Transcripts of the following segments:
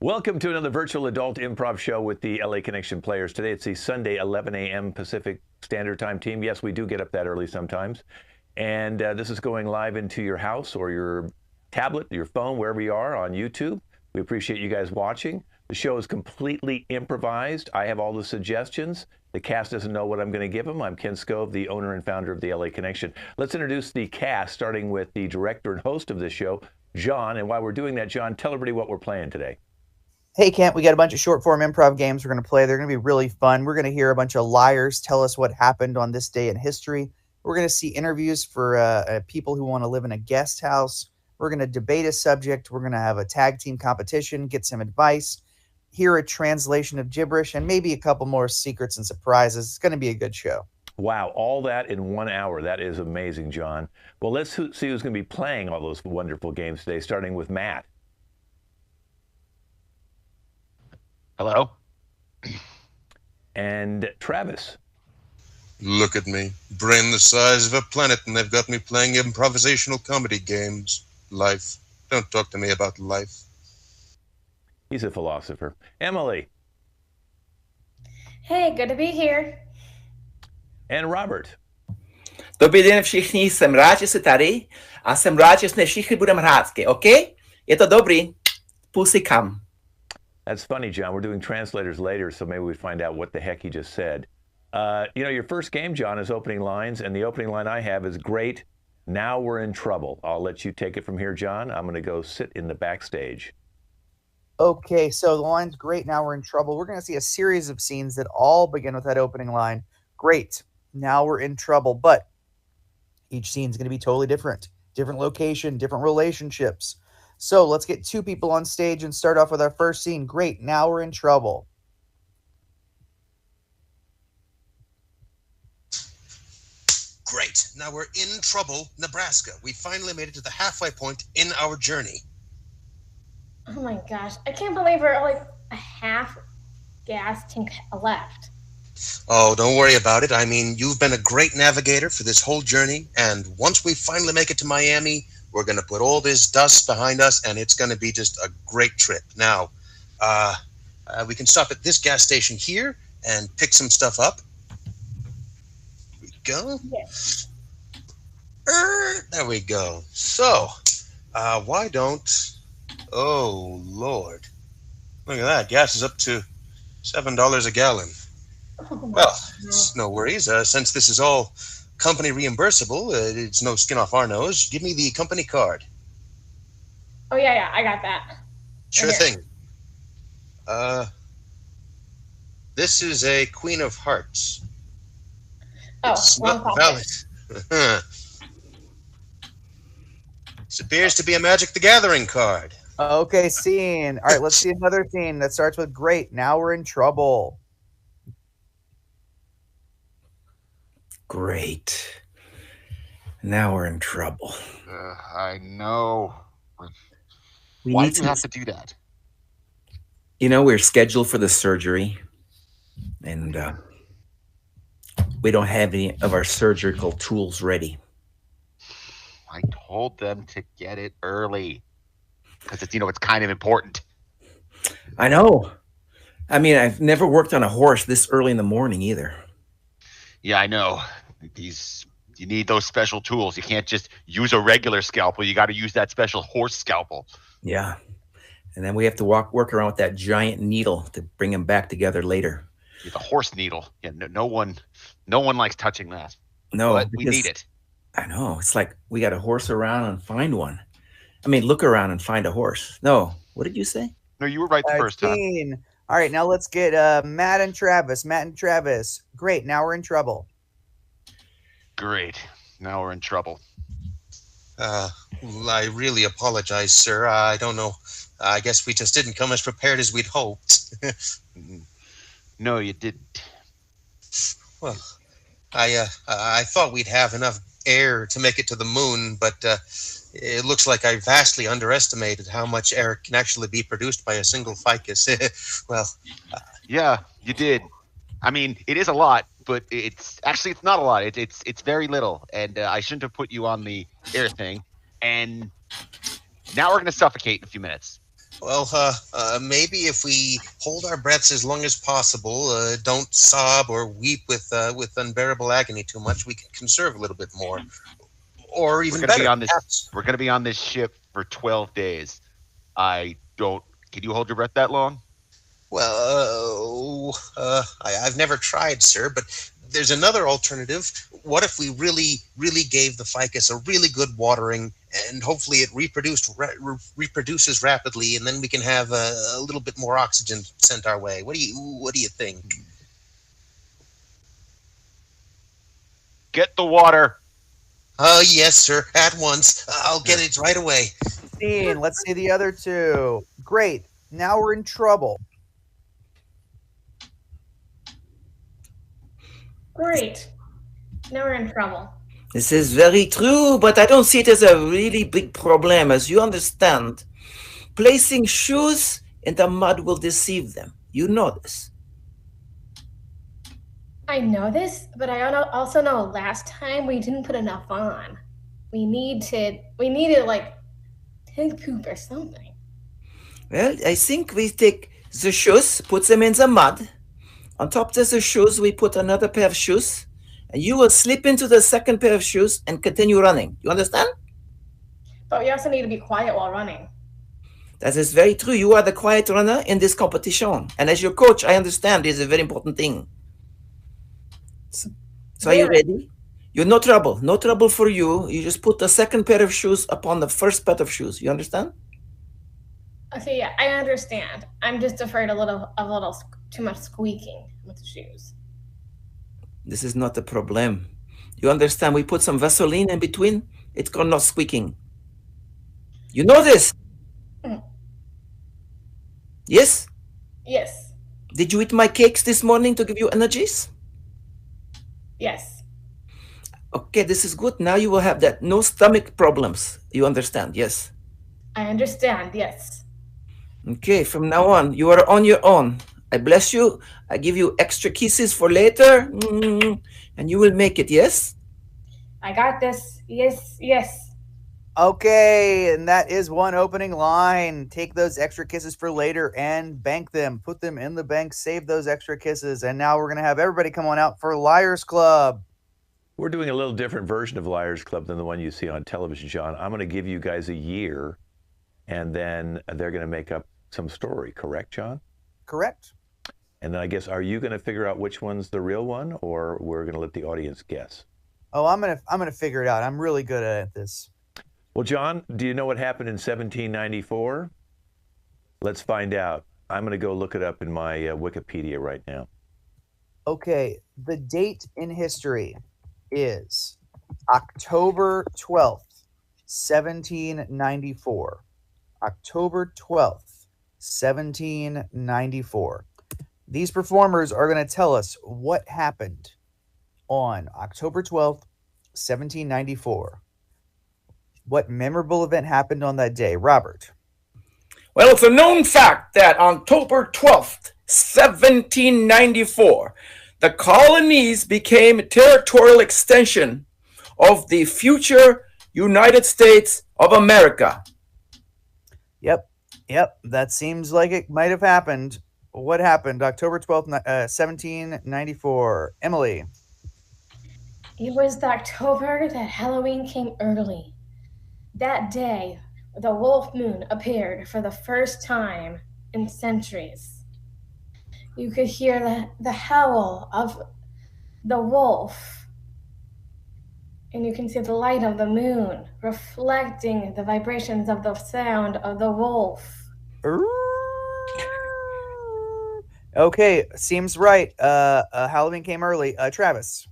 Welcome to another virtual adult improv show with the LA Connection players. Today it's the Sunday 11 a.m. Pacific Standard Time team. Yes, we do get up that early sometimes. And this is going live into your house or your tablet, your phone, wherever you are on YouTube. We appreciate you guys watching. The show is completely improvised. I have all the suggestions. The cast doesn't know what I'm going to give them. I'm Ken Scove, the owner and founder of the LA Connection. Let's introduce the cast, starting with the director and host of this show, John. And while we're doing that, John, tell everybody what we're playing today. Hey, Kent, we got a bunch of short form improv games we're going to play. They're going to be really fun. We're going to hear a bunch of liars tell us what happened on this day in history. We're going to see interviews for people who want to live in a guest house. We're going to debate a subject. We're going to have a tag team competition, get some advice, hear a translation of gibberish, and maybe a couple more secrets and surprises. It's going to be a good show. Wow, all that in 1 hour. That is amazing, John. Well, let's see who's going to be playing all those wonderful games today, starting with Matt. Hello? And Travis. Look at me. Brain the size of a planet, and they've got me playing improvisational comedy games. Life. Don't talk to me about life. He's a philosopher. Emily. Hey, good to be here. And Robert. Dobrý den všichni, jsem rád, že jste tady a jsem rád, že jsme všichni budeme hráčky, OK? Je to dobrý? Pusy kam. That's funny, John. We're doing translators later, so maybe we find out what the heck he just said. Your first game, John, is opening lines, and the opening line I have is great. Now we're in trouble. I'll let you take it from here, John. I'm going to go sit in the backstage. Okay, so the line's great. Now we're in trouble. We're going to see a series of scenes that all begin with that opening line. Great. Now we're in trouble. But each scene is going to be totally different. Different location, different relationships. So let's get two people on stage and start off with our first scene. Great. Now we're in trouble. Great. Now we're in trouble, Nebraska. We finally made it to the halfway point in our journey. Oh my gosh, I can't believe we're like a half gas tank left. Oh, don't worry about it. I mean, you've been a great navigator for this whole journey, and once we finally make it to Miami, we're going to put all this dust behind us, and it's going to be just a great trip. Now, we can stop at this gas station here and pick some stuff up. Here we go. Yes. There we go. So, why don't... Oh, Lord. Look at that. Gas is up to $7 a gallon. Oh, Well, it's no worries. Since this is all company reimbursable, it's no skin off our nose. Give me the company card. Oh, yeah, I got that. Sure Right here. thing. This is a Queen of Hearts. Oh, It's wrong not pocket. valid. This appears to be a Magic the Gathering card. Okay, scene. All right, let's see another scene that starts with great. Now we're in trouble. Great. Now we're in trouble. I know. We Why need do you have to do that? We're scheduled for the surgery, and we don't have any of our surgical tools ready. I told them to get it early because it's kind of important. I know. I mean, I've never worked on a horse this early in the morning either. Yeah, I know. You need those special tools. You can't just use a regular scalpel. You got to use that special horse scalpel. Yeah. And then we have to work around with that giant needle to bring them back together later. Yeah, the horse needle. Yeah, no one likes touching that. No, but we need it. I know. It's like we got to horse around and find one. I mean, look around and find a horse. No. What did you say? No, you were right the first time. Scene. All right, now let's get Matt and Travis. Matt and Travis. Great. Now we're in trouble. Great. Now we're in trouble. I really apologize, sir. I don't know. I guess we just didn't come as prepared as we'd hoped. No, you didn't. Well, I thought we'd have enough air to make it to the moon, but it looks like I vastly underestimated how much air can actually be produced by a single ficus. Well, yeah, you did. I mean, it is a lot, but it's not a lot. It's very little, and I shouldn't have put you on the air thing. And now we're gonna suffocate in a few minutes. Well, maybe if we hold our breaths as long as possible, don't sob or weep with unbearable agony too much, we can conserve a little bit more. Or We're even gonna be better, on this. perhaps. We're gonna be on this ship for 12 days. I don't. Can you hold your breath that long? Well, I've never tried, sir, but there's another alternative. What if we really gave the ficus a really good watering, and hopefully it reproduces rapidly, and then we can have a little bit more oxygen sent our way. What do you think? Get the water. Yes, sir, at once. I'll get it right away. Scene. Let's see the other two. Great. Now we're in trouble. Great. Now we're in trouble. This is very true, but I don't see it as a really big problem. As you understand, placing shoes in the mud will deceive them. You know this. I know this, but I also know last time we didn't put enough on. We needed like pig poop or something. Well, I think we take the shoes, put them in the mud. On top of the shoes, we put another pair of shoes, and you will slip into the second pair of shoes and continue running. You understand? But we also need to be quiet while running. That is very true. You are the quiet runner in this competition. And as your coach, I understand this is a very important thing. So are you ready? You're no trouble. No trouble for you. You just put the second pair of shoes upon the first pair of shoes. You understand? Okay, yeah, I understand. I'm just afraid a little too much squeaking with the shoes. This is not a problem. You understand? We put some Vaseline in between. It's called not squeaking. You know this? Mm. Yes? Yes. Did you eat my cakes this morning to give you energies? Yes. Okay, this is good. Now you will have that. No stomach problems. You understand? Yes. I understand, yes. Okay, from now on, you are on your own. I bless you. I give you extra kisses for later. And you will make it, yes? I got this. Yes, yes. Okay, and that is one opening line. Take those extra kisses for later and bank them. Put them in the bank, save those extra kisses. And now we're going to have everybody come on out for Liars Club. We're doing a little different version of Liars Club than the one you see on television, John. I'm going to give you guys a year, and then they're going to make up some story, correct, John? Correct. And then I guess, are you going to figure out which one's the real one, or we're going to let the audience guess? Oh, I'm gonna figure it out. I'm really good at this. Well, John, do you know what happened in 1794? Let's find out. I'm going to go look it up in my Wikipedia right now. Okay, the date in history is October 12th, 1794. October 12th, 1794. These performers are going to tell us what happened on October 12th, 1794. What memorable event happened on that day? Robert. Well, it's a known fact that on October 12th, 1794, the colonies became a territorial extension of the future United States of America. Yep, that seems like it might have happened. What happened October 12th, 1794? Emily. It was the October that Halloween came early. That day, the wolf moon appeared for the first time in centuries. You could hear the howl of the wolf, and you can see the light of the moon reflecting the vibrations of the sound of the wolf. Okay, seems right. Halloween came early. Travis.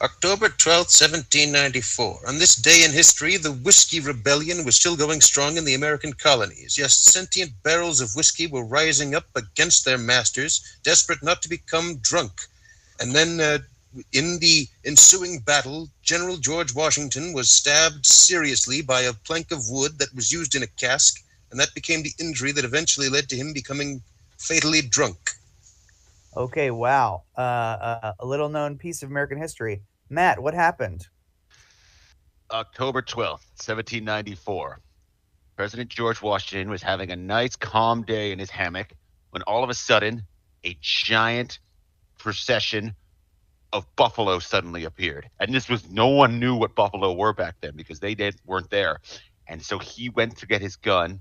October 12th, 1794. On this day in history, the Whiskey Rebellion was still going strong in the American colonies. Yes, sentient barrels of whiskey were rising up against their masters, desperate not to become drunk. And then, in the ensuing battle, General George Washington was stabbed seriously by a plank of wood that was used in a cask, and that became the injury that eventually led to him becoming fatally drunk. Okay, wow. A little known piece of American history. Matt, what happened? October 12th, 1794. President George Washington was having a nice, calm day in his hammock when all of a sudden a giant procession of buffalo suddenly appeared. And this was, no one knew what buffalo were back then because they weren't there. And so he went to get his gun,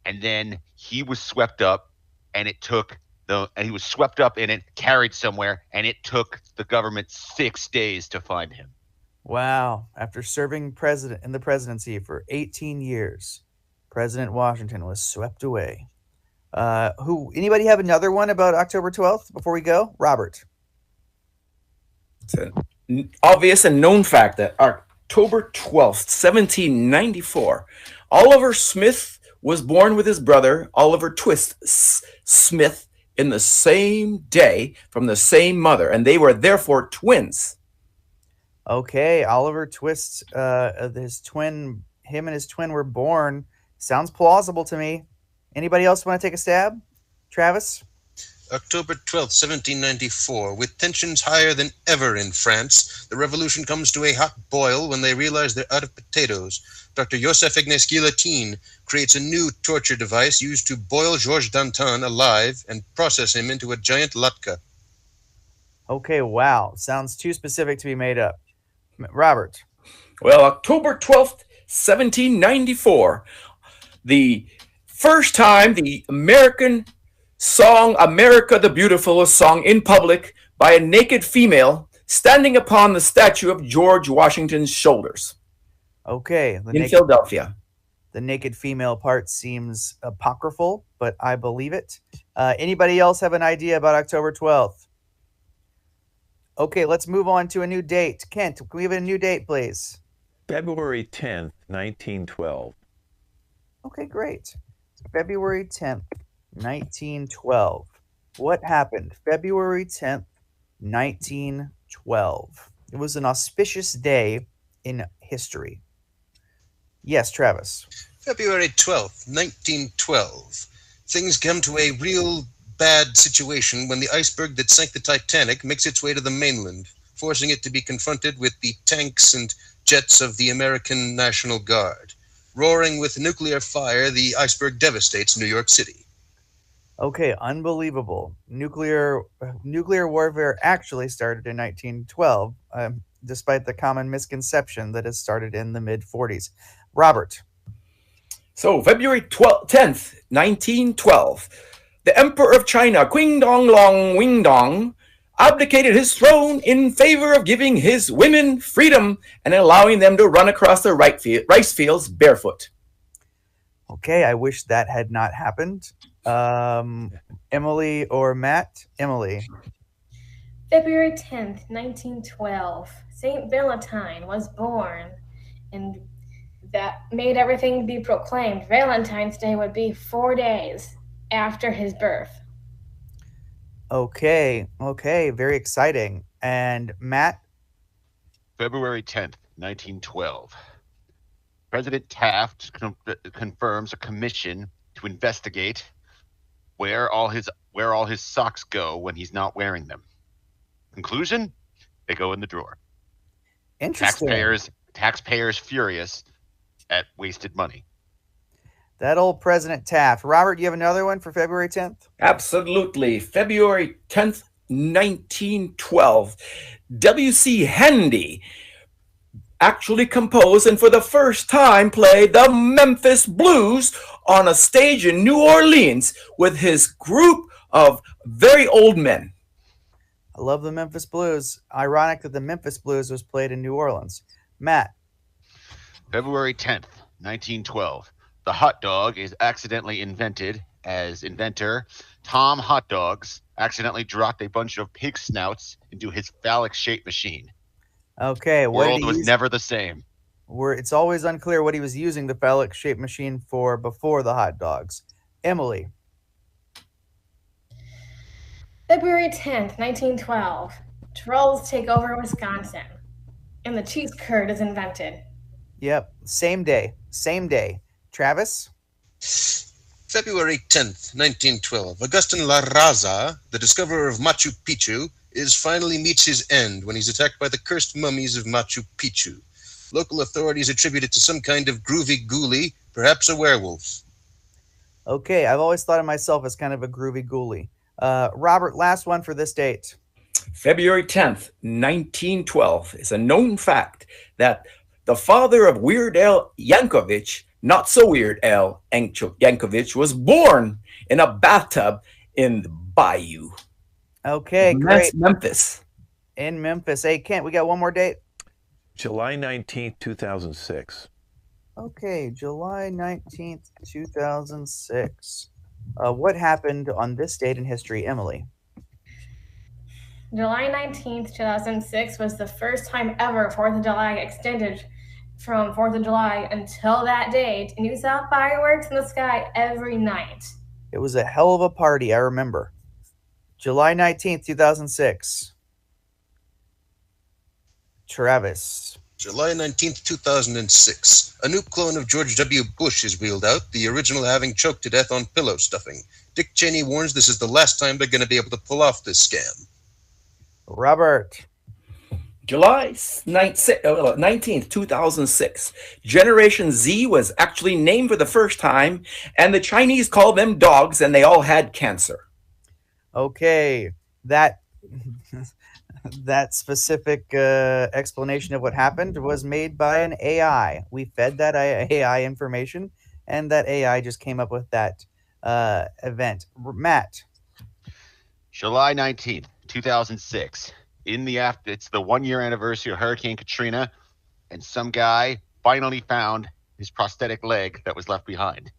and then he was swept up, and he was swept up in it, carried somewhere, and it took the government 6 days to find him. Wow. After serving in the presidency for 18 years, President Washington was swept away. Anybody have another one about October 12th before we go? Robert. It's an obvious and known fact that October 12th, 1794, Oliver Smith was born with his brother, Oliver Twist Smith, in the same day from the same mother, and they were therefore twins. Okay, Oliver Twist, him and his twin were born. Sounds plausible to me. Anybody else want to take a stab? Travis? October 12th, 1794. With tensions higher than ever in France, the revolution comes to a hot boil when they realize they're out of potatoes. Dr. Joseph Ignace Guillotine creates a new torture device used to boil Georges Danton alive and process him into a giant latke. Okay, wow. Sounds too specific to be made up. Robert? Well, October 12th, 1794, the first time the American song America the Beautiful was sung in public by a naked female standing upon the statue of George Washington's shoulders. Okay. In Philadelphia. The naked female part seems apocryphal, but I believe it. Anybody else have an idea about October 12th? Okay, let's move on to a new date. Kent, can we have a new date, please? February 10th, 1912. Okay, great. February 10th, 1912. What happened? February 10th, 1912. It was an auspicious day in history. Yes, Travis. February 12th, 1912. Things come to a real bad situation when the iceberg that sank the Titanic makes its way to the mainland, forcing it to be confronted with the tanks and jets of the American National Guard. Roaring with nuclear fire, the iceberg devastates New York City. Okay, unbelievable. Nuclear warfare actually started in 1912, despite the common misconception that it started in the mid-40s. Robert. So, February 10th, 1912, the Emperor of China, Qing Dong Long Wing Dong, abdicated his throne in favor of giving his women freedom and allowing them to run across the rice fields barefoot. Okay, I wish that had not happened. Emily or Matt? Emily. February 10th, 1912, St. Valentine was born, and that made everything be proclaimed. Valentine's Day would be 4 days after his birth. Okay, very exciting. And Matt? February 10th, 1912. President Taft confirms a commission to investigate where all his socks go when he's not wearing them. Conclusion? They go in the drawer. Interesting. Taxpayers furious at wasted money. That old President Taft. Robert, you have another one for February 10th? Absolutely. February 10th, 1912. W.C. Handy actually composed and for the first time played the Memphis Blues on a stage in New Orleans with his group of very old men. I love the Memphis Blues. Ironic that the Memphis Blues was played in New Orleans. Matt. February 10th, 1912. The hot dog is accidentally invented as inventor Tom Hot Dogs accidentally dropped a bunch of pig snouts into his phallic-shaped machine. Okay. The world was never the same. It's always unclear what he was using the phallic-shaped machine for before the hot dogs. Emily. February 10th, 1912. Trolls take over Wisconsin, and the cheese curd is invented. Yep, same day. Travis? February 10th, 1912. Agustin La Raza, the discoverer of Machu Picchu, finally meets his end when he's attacked by the cursed mummies of Machu Picchu. Local authorities attribute it to some kind of groovy ghoulie Perhaps a werewolf. Okay, I've always thought of myself as kind of a groovy ghoulie. Robert, last one for this date. February 10th, 1912. It's a known fact that the father of Weird Al Yankovic, not so Weird Al Yankovic, was born in a bathtub in the bayou. Okay, great. Memphis. In Memphis. Hey, Kent, we got one more date? July 19th, 2006. Okay, July 19th, 2006. What happened on this date in history, Emily? July 19th, 2006 was the first time ever 4th of July extended from 4th of July until that date, and you saw fireworks in the sky every night. It was a hell of a party, I remember. July 19th, 2006. Travis. July 19th, 2006. A new clone of George W. Bush is wheeled out, the original having choked to death on pillow stuffing. Dick Cheney warns this is the last time they're going to be able to pull off this scam. Robert. July 19th, 2006. Generation Z was actually named for the first time, and the Chinese called them dogs, and they all had cancer. Okay, that specific explanation of what happened was made by an AI. We fed that AI information, and that AI just came up with that event. Matt. July 19th, 2006. It's the 1-year anniversary of Hurricane Katrina, and some guy finally found his prosthetic leg that was left behind.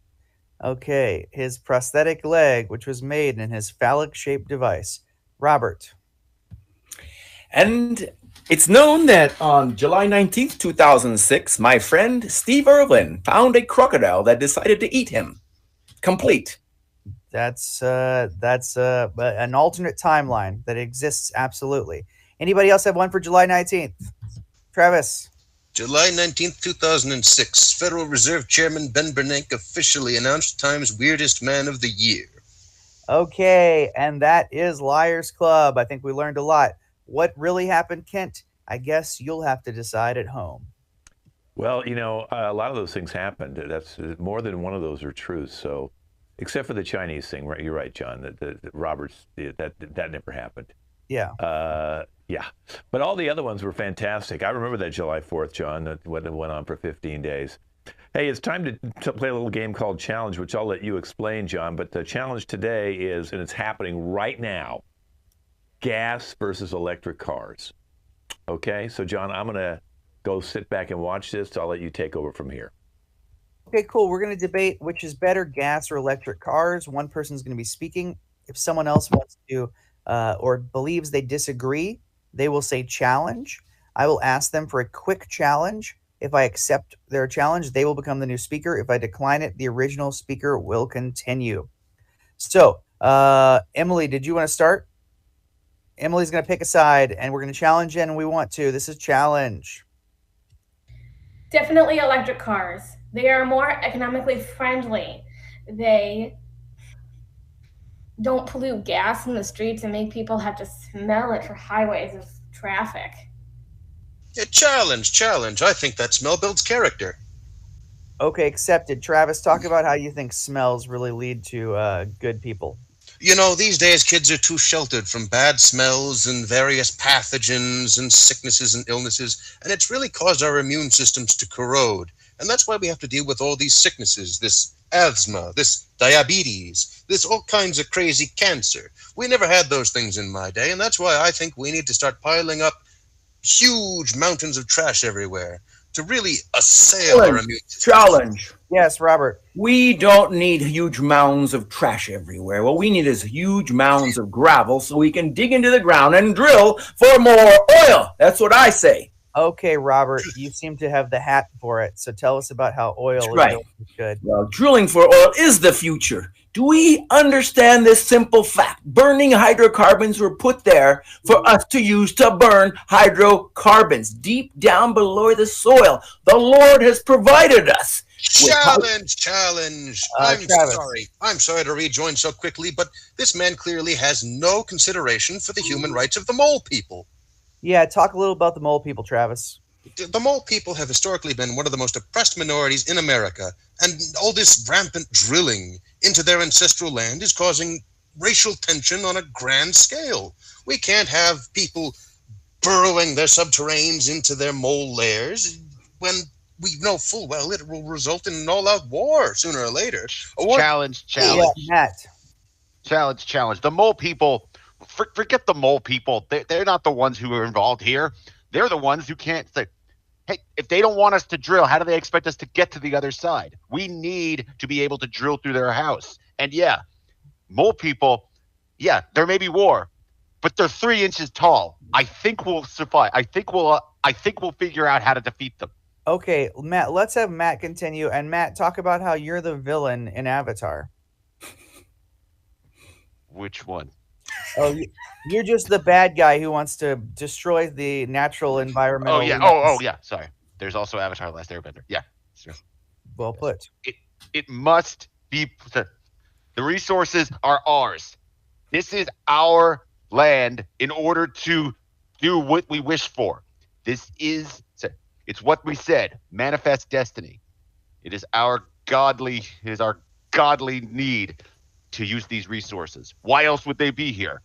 Okay, his prosthetic leg, which was made in his phallic-shaped device. Robert. And it's known that on July 19th, 2006, my friend Steve Irwin found a crocodile that decided to eat him. Complete. That's an alternate timeline that exists, absolutely. Anybody else have one for July 19th? Travis. July 19th, 2006. Federal Reserve Chairman Ben Bernanke officially announced Time's Weirdest Man of the Year. Okay, and that is Liars Club. I think we learned a lot. What really happened, Kent? I guess you'll have to decide at home. Well, you know, a lot of those things happened. That's more than one of those are true. So, except for the Chinese thing, right? You're right, John. That Roberts that never happened. Yeah. Yeah. But all the other ones were fantastic. I remember that July 4th, John, that went on for 15 days. Hey, it's time to play a little game called Challenge, which I'll let you explain, John. But the challenge today is, and it's happening right now, gas versus electric cars. Okay? So, John, I'm going to go sit back and watch this. So I'll let you take over from here. Okay, cool. We're going to debate which is better, gas or electric cars. One person's going to be speaking. If someone else wants to or believes they disagree, they will say challenge. I will ask them for a quick challenge. If I accept their challenge, they will become the new speaker. If I decline it, the original speaker will continue. So, Emily, did you want to start? Emily's going to pick a side, and we're going to challenge in, and we want to. This is challenge. Definitely electric cars. They are more economically friendly. They don't pollute gas in the streets and make people have to smell it for highways of traffic. Yeah, challenge. I think that smell builds character. Okay, accepted. Travis, talk about how you think smells really lead to good people. You know, these days kids are too sheltered from bad smells and various pathogens and sicknesses and illnesses, and it's really caused our immune systems to corrode. And that's why we have to deal with all these sicknesses, this asthma, this diabetes, this all kinds of crazy cancer. We never had those things in my day, and that's why I think we need to start piling up huge mountains of trash everywhere to really assail our immune systems. Challenge. Yes, Robert. We don't need huge mounds of trash everywhere. What we need is huge mounds of gravel so we can dig into the ground and drill for more oil. That's what I say. Okay, Robert, you seem to have the hat for it. So tell us about how oil right. is good. Well, drilling for oil is the future. Do we understand this simple fact? Burning hydrocarbons were put there for us to use to burn hydrocarbons deep down below the soil. The Lord has provided us. Challenge. Travis. I'm sorry to rejoin so quickly, but this man clearly has no consideration for the human rights of the mole people. Yeah, talk a little about the mole people, Travis. The mole people have historically been one of the most oppressed minorities in America, and all this rampant drilling into their ancestral land is causing racial tension on a grand scale. We can't have people burrowing their subterraneans into their mole lairs when we know full well it will result in an all-out war sooner or later. A war. Challenge. Yeah, Matt. Challenge. The mole people, forget the mole people. They're not the ones who are involved here. They're the ones who can't say, hey, if they don't want us to drill, how do they expect us to get to the other side? We need to be able to drill through their house. And yeah, mole people, yeah, there may be war, but they're 3 inches tall. I think we'll survive. I think we'll figure out how to defeat them. Okay, Matt, let's have Matt continue. And Matt, talk about how you're the villain in Avatar. Which one? Oh, you're just the bad guy who wants to destroy the natural environment. Oh, yeah. Oh, yeah. Sorry. There's also Avatar: Last Airbender. Yeah. Sure. Well put. It must be. The resources are ours. This is our land in order to do what we wish for. It's what we said. Manifest destiny. It is our godly need to use these resources. Why else would they be here?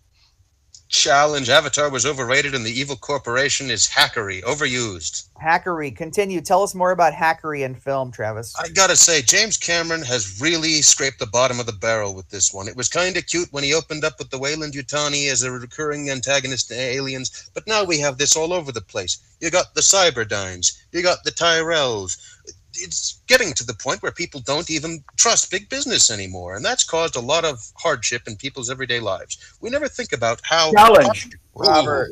Challenge. Avatar was overrated and the evil corporation is hackery, overused. Hackery. Continue. Tell us more about hackery in film, Travis. I gotta say, James Cameron has really scraped the bottom of the barrel with this one. It was kind of cute when he opened up with the Weyland-Yutani as a recurring antagonist to aliens, but now we have this all over the place. You got the Cyberdynes, you got the Tyrells. It's getting to the point where people don't even trust big business anymore, and that's caused a lot of hardship in people's everyday lives. We never think about how... Challenge. Robert.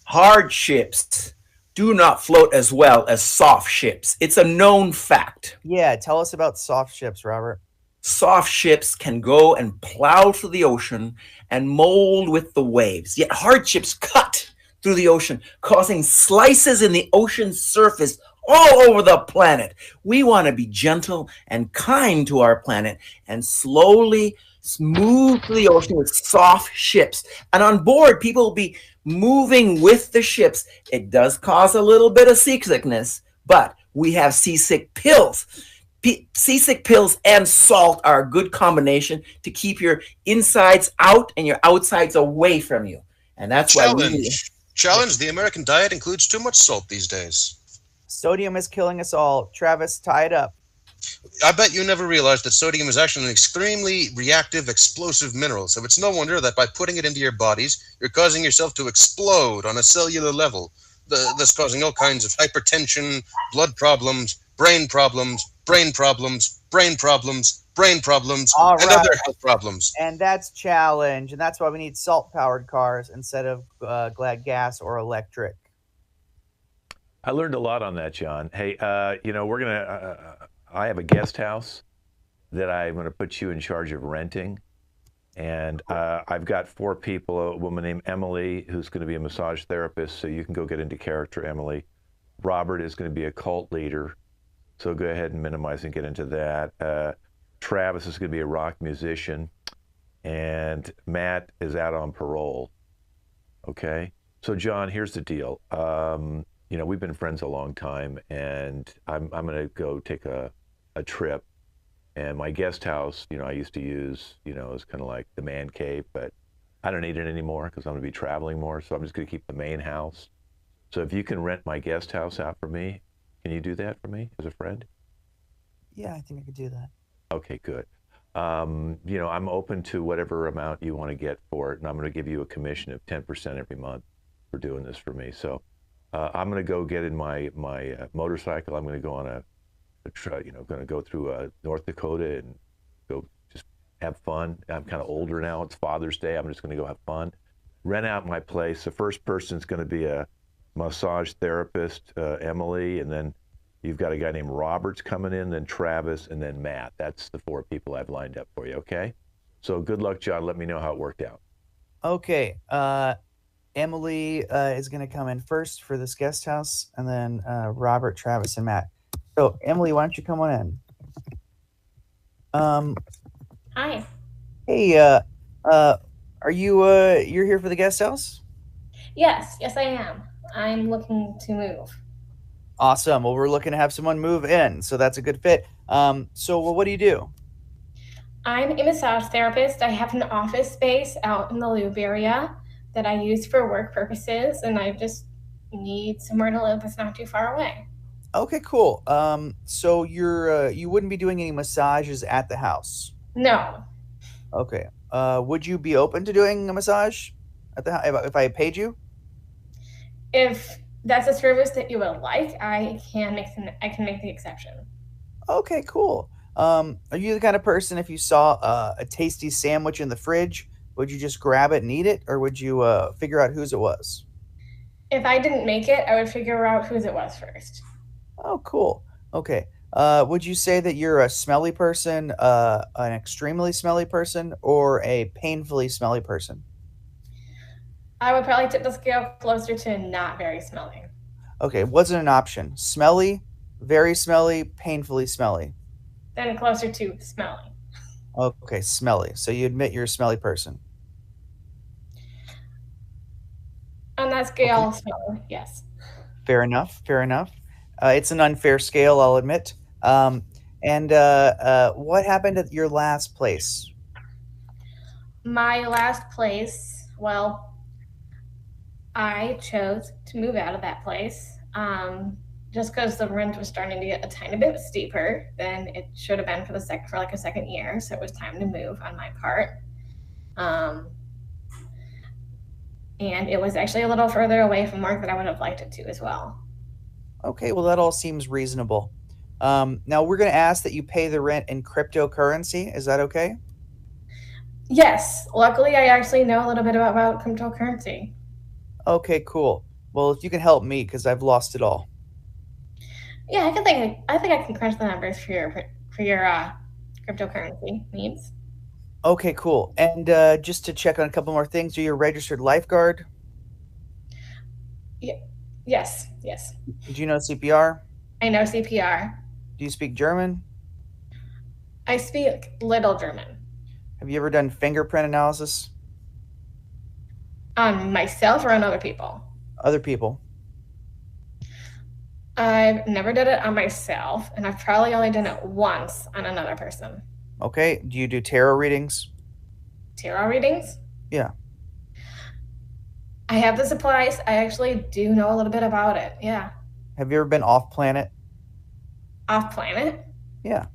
Hard ships do not float as well as soft ships. It's a known fact. Yeah, tell us about soft ships, Robert. Soft ships can go and plow through the ocean and mold with the waves, yet hard ships cut through the ocean, causing slices in the ocean's surface all over the planet. We want to be gentle and kind to our planet and slowly move through the ocean with soft ships. And on board, people will be moving with the ships. It does cause a little bit of seasickness, but we have seasick pills. Seasick pills and salt are a good combination to keep your insides out and your outsides away from you. And that's why Challenge. The American diet includes too much salt these days. Sodium is killing us all. Travis, tie it up. I bet you never realized that sodium is actually an extremely reactive, explosive mineral. So it's no wonder that by putting it into your bodies, you're causing yourself to explode on a cellular level, thus causing all kinds of hypertension, blood problems, brain problems, brain problems, brain problems, brain problems, All and right. other health problems. And that's challenge. And that's why we need salt-powered cars instead of gas or electric. I learned a lot on that, John. Hey, we're going to, I have a guest house that I'm going to put you in charge of renting. And I've got 4 people, a woman named Emily, who's going to be a massage therapist, so you can go get into character, Emily. Robert is going to be a cult leader, so go ahead and minimize and get into that. Travis is going to be a rock musician, and Matt is out on parole. Okay? So, John, here's the deal. We've been friends a long time, and I'm going to go take a trip. And my guest house, I used to use, is kind of like the man cave, but I don't need it anymore because I'm going to be traveling more. So I'm just going to keep the main house. So if you can rent my guest house out for me, can you do that for me as a friend? Yeah, I think I could do that. Okay, good. I'm open to whatever amount you want to get for it, and I'm going to give you a commission of 10% every month for doing this for me. So I'm going to go get in my motorcycle. I'm going to go on going to go through North Dakota and go just have fun. I'm kind of older now. It's Father's Day. I'm just going to go have fun. Rent out my place. The first person's going to be a massage therapist, Emily, and then you've got a guy named Robert's coming in, then Travis, and then Matt. That's the 4 people I've lined up for you, okay? So good luck, John. Let me know how it worked out. Okay. Emily is going to come in first for this guest house, and then Robert, Travis, and Matt. So, Emily, why don't you come on in? Hi. Hey, are you you're here for the guest house? Yes, I am. I'm looking to move. Awesome. Well, we're looking to have someone move in, so that's a good fit. So what do you do? I'm a massage therapist. I have an office space out in the Loop area that I use for work purposes, and I just need somewhere to live that's not too far away. Okay, cool. So you wouldn't be doing any massages at the house? No. Okay. Would you be open to doing a massage at the if I paid you? If that's a service that you would like, I can make the exception. Okay, cool. Are you the kind of person, if you saw a tasty sandwich in the fridge, would you just grab it and eat it, or would you figure out whose it was? If I didn't make it, I would figure out whose it was first. Oh, cool. Okay. Would you say that you're a smelly person, an extremely smelly person, or a painfully smelly person? I would probably tip the scale closer to not very smelly. Okay, wasn't an option. Smelly, very smelly, painfully smelly. Then closer to smelly. Okay, smelly. So you admit you're a smelly person. On that scale, smelly, yes. Fair enough. Fair enough. It's an unfair scale, I'll admit. And what happened at your last place? My last place, well, I chose to move out of that place just because the rent was starting to get a tiny bit steeper than it should have been for like a second year. So it was time to move on my part. And it was actually a little further away from work than I would have liked it to as well. Okay, well, that all seems reasonable. Now, we're going to ask that you pay the rent in cryptocurrency. Is that okay? Yes. Luckily, I actually know a little bit about cryptocurrency. Okay, cool. Well, if you can help me, because I've lost it all. Yeah, I think I can crunch the numbers for your cryptocurrency needs. Okay, cool. And just to check on a couple more things, are you a registered lifeguard? Yes. Do you know CPR? I know CPR. Do you speak German? I speak little German. Have you ever done fingerprint analysis? On myself or on other people? Other people. I've never done it on myself, and I've probably only done it once on another person. Okay. Do you do tarot readings? Tarot readings? Yeah. I have the supplies. I actually do know a little bit about it. Yeah. Have you ever been off planet? Off planet? Yeah.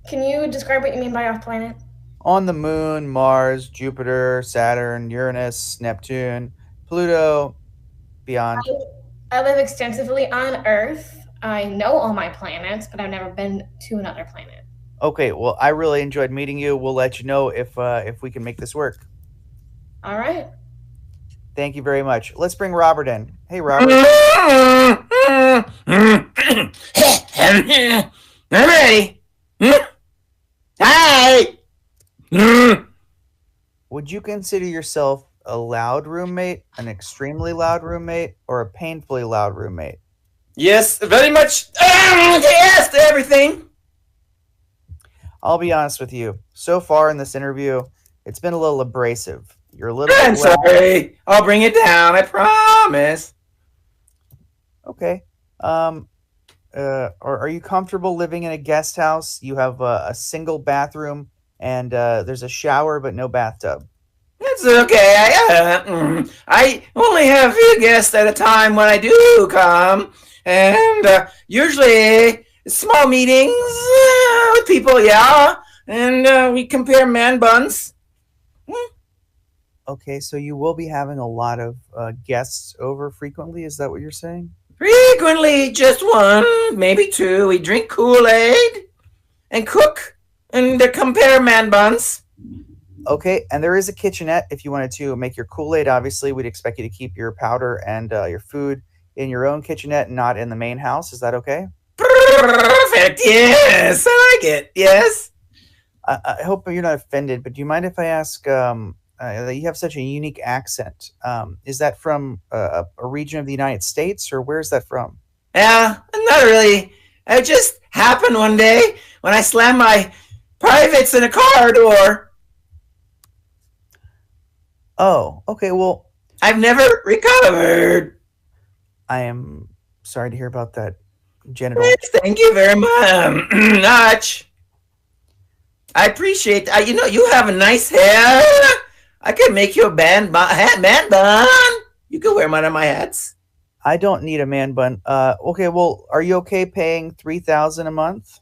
Can you describe what you mean by off planet? On the moon, Mars, Jupiter, Saturn, Uranus, Neptune, Pluto, beyond. I live extensively on Earth. I know all my planets, but I've never been to another planet. Okay, well, I really enjoyed meeting you. We'll let you know if we can make this work. All right. Thank you very much. Let's bring Robert in. Hey, Robert. I'm ready. Hi. Would you consider yourself a loud roommate, an extremely loud roommate, or a painfully loud roommate? Yes, very much. Yes to everything. I'll be honest with you. So far in this interview, it's been a little abrasive. You're a little I'm bit loud. sorry. I'll bring it down. I promise. Okay. Are you comfortable living in a guest house? You have a single bathroom and there's a shower but no bathtub. It's okay. I only have a few guests at a time when I do come, and usually small meetings with people. Yeah, and we compare man buns. Okay, so you will be having a lot of guests over frequently. Is that what you're saying? Frequently, just one, maybe two. We drink Kool-Aid and cook and compare man buns. Okay, and there is a kitchenette if you wanted to make your Kool-Aid. Obviously, we'd expect you to keep your powder and your food in your own kitchenette, not in the main house. Is that okay? Perfect. Yes, I like it. Yes. I hope you're not offended, but do you mind if I ask? You have such a unique accent. Is that from a region of the United States, or where's that from? Yeah, not really. It just happened one day when I slammed my privates in a car door. Oh, okay. Well, I've never recovered. I am sorry to hear about that genital. Yes, thank you very much. I appreciate that. You know, you have a nice hair. I can make you a man bun. You can wear one of my hats. I don't need a man bun. Okay, well, are you okay paying $3,000 a month?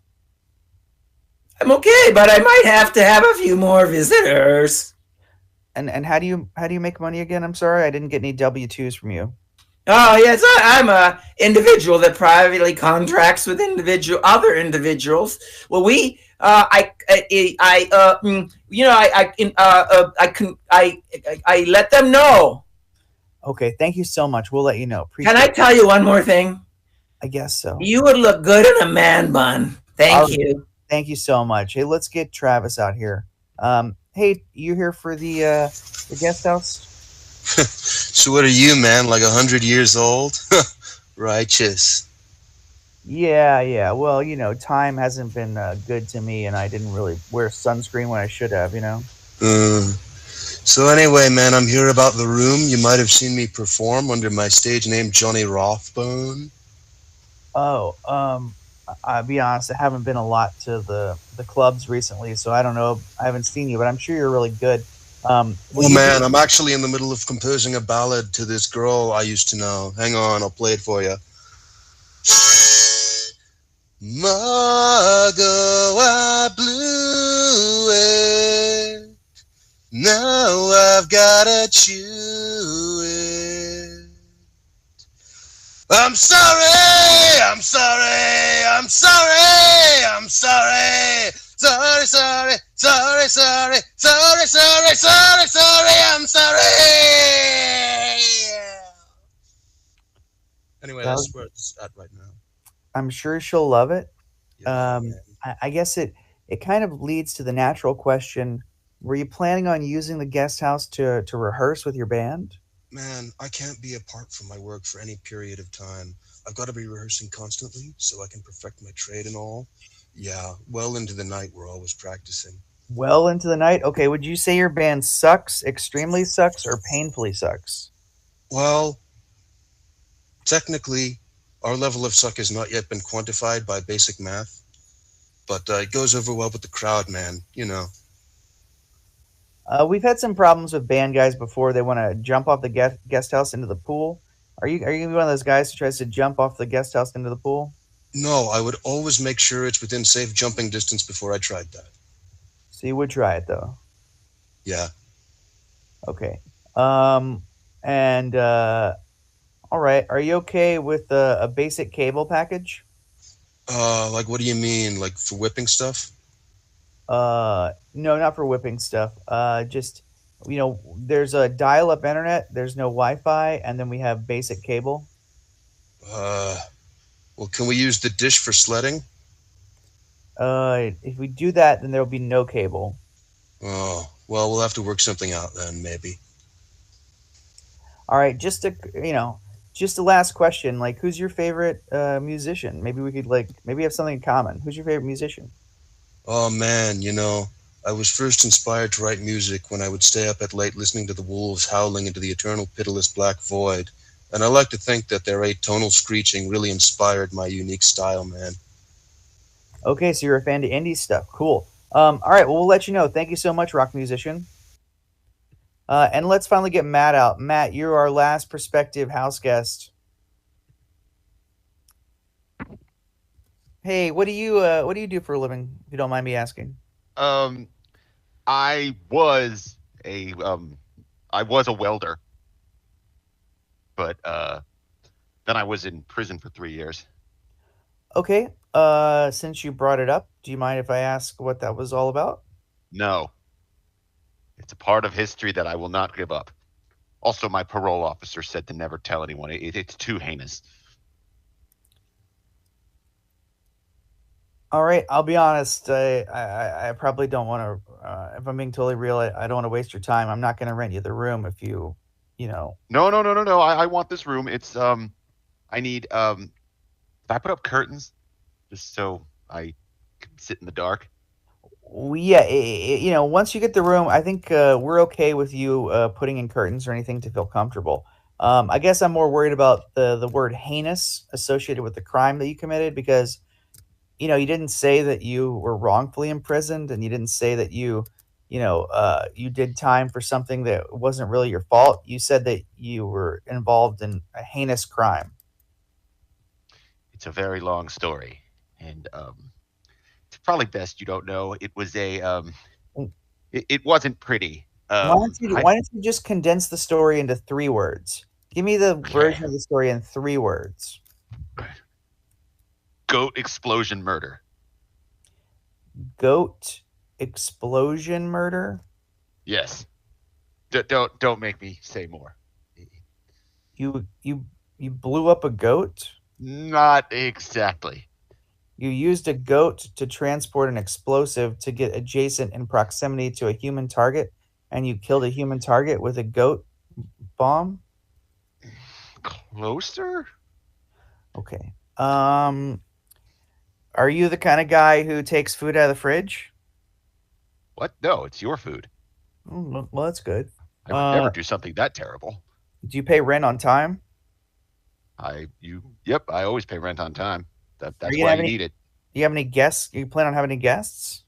I'm okay, but I might have to have a few more visitors. And how do you make money again? I'm sorry, I didn't get any W-2s from you. Oh yes, I'm a individual that privately contracts with other individuals. Well, you know, I let them know. Okay, thank you so much. We'll let you know. Can I tell you one more thing? I guess so. You would look good in a man bun. Thank you. Thank you so much. Hey, let's get Travis out here. Hey, you here for the guest house? So what are you, man? Like 100 years old? Righteous. Yeah. Well, you know, time hasn't been good to me, and I didn't really wear sunscreen when I should have. You know. So anyway, man, I'm here about the room. You might have seen me perform under my stage name, Johnny Rothbone. Oh, I'll be honest, I haven't been a lot to the clubs recently, so I don't know. I haven't seen you, but I'm sure you're really good. Well, man, I'm actually in the middle of composing a ballad to this girl I used to know. Hang on, I'll play it for you. Margot, I blew it. Now I've gotta chew it. I'm sorry, I'm sorry, I'm sorry, I'm sorry. Sorry, sorry, sorry, sorry, sorry, sorry, sorry, sorry, I'm sorry. Anyway, that's where it's at right now. I'm sure she'll love it. Yeah, I guess it kind of leads to the natural question: were you planning on using the guest house to rehearse with your band? Man, I can't be apart from my work for any period of time. I've got to be rehearsing constantly so I can perfect my trade and all. Yeah, well into the night we're always practicing. Well into the night? Okay, would you say your band sucks, extremely sucks, or painfully sucks? Well, technically, our level of suck has not yet been quantified by basic math, but it goes over well with the crowd, man, you know. We've had some problems with band guys before. They want to jump off the guest house into the pool. Are you gonna be one of those guys who tries to jump off the guest house into the pool? No, I would always make sure it's within safe jumping distance before I tried that. So you would try it though. Yeah. Okay. And all right. Are you okay with a basic cable package? Like what do you mean? Like for whipping stuff? No, not for whipping stuff. Just there's a dial-up internet. There's no Wi-Fi, and then we have basic cable. Well, can we use the dish for sledding? If we do that, then there'll be no cable. Oh, well, we'll have to work something out then, maybe. All right, just the last question. Like, who's your favorite musician? Maybe we could maybe have something in common. Who's your favorite musician? Oh man, I was first inspired to write music when I would stay up at late listening to the wolves howling into the eternal pitiless black void. And I like to think that their atonal screeching really inspired my unique style, man. Okay, so you're a fan of indie stuff. Cool. All right, well, we'll let you know. Thank you so much, rock musician. And let's finally get Matt out. Matt, you're our last prospective house guest. Hey, what do you do for a living, if you don't mind me asking? I was a welder, but then I was in prison for 3 years. Okay. Since you brought it up, do you mind if I ask what that was all about? No. It's a part of history that I will not give up. Also, my parole officer said to never tell anyone. It's too heinous. All right, I'll be honest. I probably don't want to. If I'm being totally real, I don't want to waste your time. I'm not going to rent you the room if you. No. I want this room. It's I need if I put up curtains, just so I can sit in the dark. Yeah, once you get the room, I think we're okay with you putting in curtains or anything to feel comfortable. I guess I'm more worried about the word heinous associated with the crime that you committed because, you didn't say that you were wrongfully imprisoned, and you didn't say that you did time for something that wasn't really your fault. You said that you were involved in a heinous crime. It's a very long story, and it's probably best you don't know. It was it wasn't pretty. Why don't you just condense the story into 3 words? Give me the version of the story in 3 words. Goat explosion murder. Goat explosion murder? Yes. Don't make me say more. You blew up a goat? Not exactly. You used a goat to transport an explosive to get adjacent in proximity to a human target, and you killed a human target with a goat bomb? Closer? Okay. Are you the kind of guy who takes food out of the fridge? What? No, it's your food. Well, that's good. I would never do something that terrible. Do you pay rent on time? Yep, I always pay rent on time. That's why you need it. Do you have any guests? You plan on having any guests?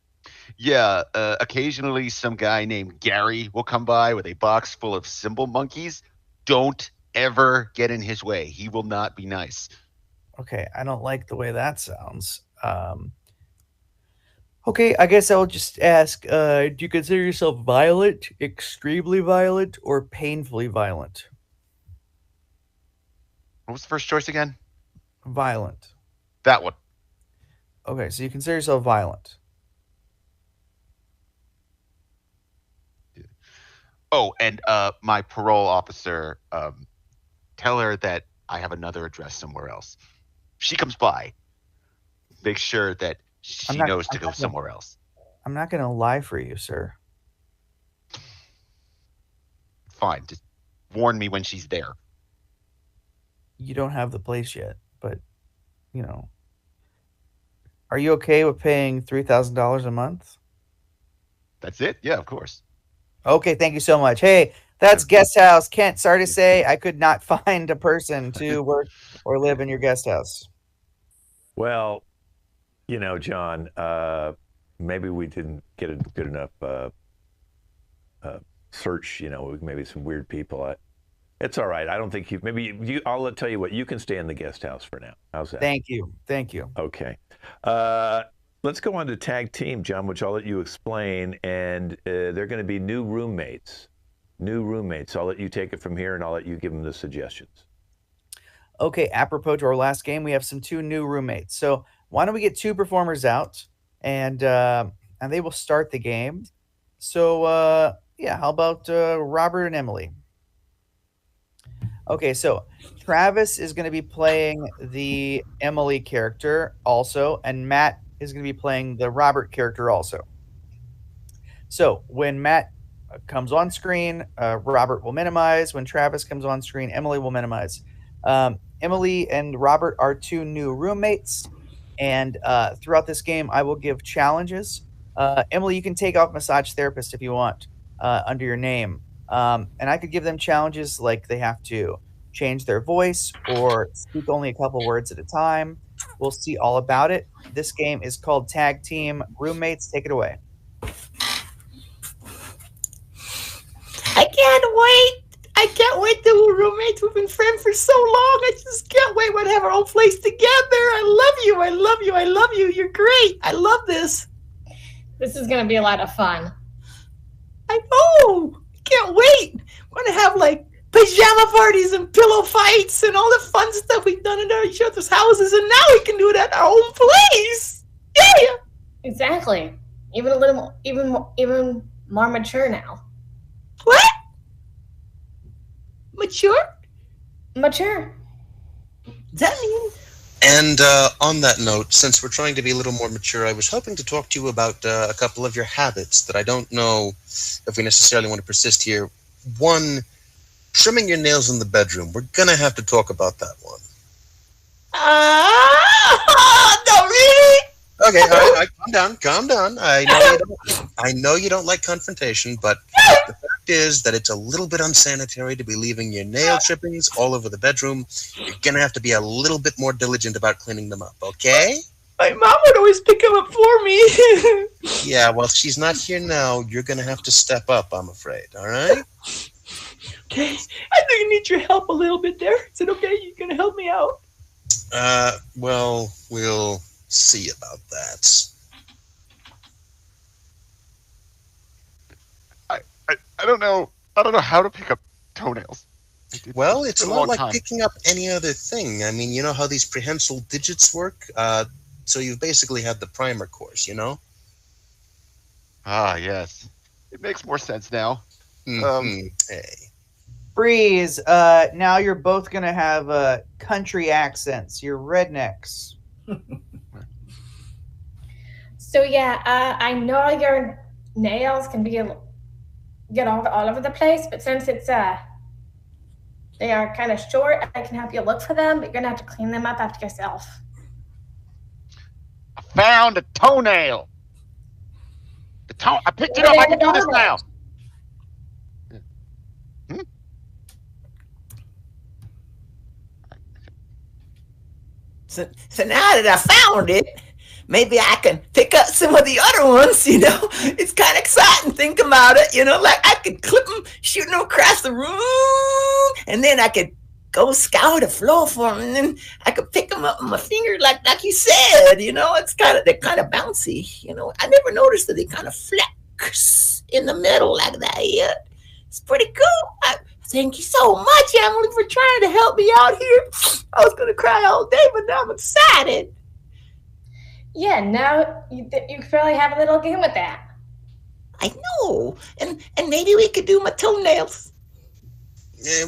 Yeah, occasionally some guy named Gary will come by with a box full of cymbal monkeys. Don't ever get in his way. He will not be nice. Okay, I don't like the way that sounds. Okay, I guess I'll just ask, do you consider yourself violent, extremely violent, or painfully violent? What was the first choice again? Violent. That one. Okay, so you consider yourself violent. Oh, and my parole officer, tell her that I have another address somewhere else. She comes by, make sure that she knows to go somewhere else. I'm not going to lie for you, sir. Fine, just warn me when she's there. You don't have the place yet, but, Are you okay with paying $3,000 a month? That's it? Yeah, of course. Okay, thank you so much. Hey, that's Guest House. Kent, sorry to say, I could not find a person to work or live in your guest house. Well, John, maybe we didn't get a good enough search, maybe some weird people. It's all right. I don't think I'll tell you what, you can stay in the guest house for now. How's that? Thank you. Okay. Let's go on to tag team, John, which I'll let you explain. And they're going to be new roommates. I'll let you take it from here, and I'll let you give them the suggestions. Okay, apropos to our last game, we have 2 new roommates. So why don't we get 2 performers out, and they will start the game. So, how about Robert and Emily? Okay, so Travis is going to be playing the Emily character also, and Matt is going to be playing the Robert character also. So when Matt comes on screen, Robert will minimize. When Travis comes on screen, Emily will minimize. Emily and Robert are 2 new roommates, and throughout this game, I will give challenges. Emily, you can take off massage therapist if you want under your name. And I could give them challenges like they have to change their voice or speak only a couple words at a time. We'll see all about it. This game is called Tag Team Roommates. Take it away. I can't wait till we're roommates. We've been friends for so long. I just can't wait. We'll have our own place together. I love you. I love you. I love you. You're great. I love this. This is going to be a lot of fun. I know. Can't wait. We're going to have pajama parties and pillow fights and all the fun stuff we've done in each other's houses. And now we can do it at our own place. Yeah. Exactly. Even more mature now. What? Mature? Mature. Does that mean? And on that note, since we're trying to be a little more mature, I was hoping to talk to you about a couple of your habits that I don't know if we necessarily want to persist here. One, trimming your nails in the bedroom. We're going to have to talk about that one. No, really? Okay, all right, calm down. I know you don't like confrontation, but the fact fact is that it's a little bit unsanitary to be leaving your nail chippings all over the bedroom. You're going to have to be a little bit more diligent about cleaning them up, okay? My mom would always pick them up for me. Yeah, well, she's not here now. You're going to have to step up, I'm afraid, all right? Okay, I think I need your help a little bit there. Is it okay? You're going to help me out? Well, we'll see about that. I don't know how to pick up toenails. Well, it's a been a lot long like time. picking up any other thing. I mean, you know how these prehensile digits work? So you've basically had the primer course, you know? Ah, yes. It makes more sense now. Hey. Freeze. Now you're both gonna have country accents. You're rednecks. So yeah, I know your nails can get all over the place, but since it's they are kind of short, I can help you look for them, but you're gonna have to clean them up after yourself. I found a toenail. I picked it up. I can do this now. So now that I found it, maybe I can pick up some of the other ones, you know. It's kind of exciting. Think about it, you know, like I could clip them, shoot them across the room, and then I could go scour the floor for them, and then I could pick them up with my finger, like you said, you know. They're kind of bouncy, you know. I never noticed that they kind of flex in the middle like that yet. It's pretty cool. Thank you so much, Emily, for trying to help me out here. I was going to cry all day, but now I'm excited. Yeah, now you could probably have a little game with that. I know. And maybe we could do my toenails.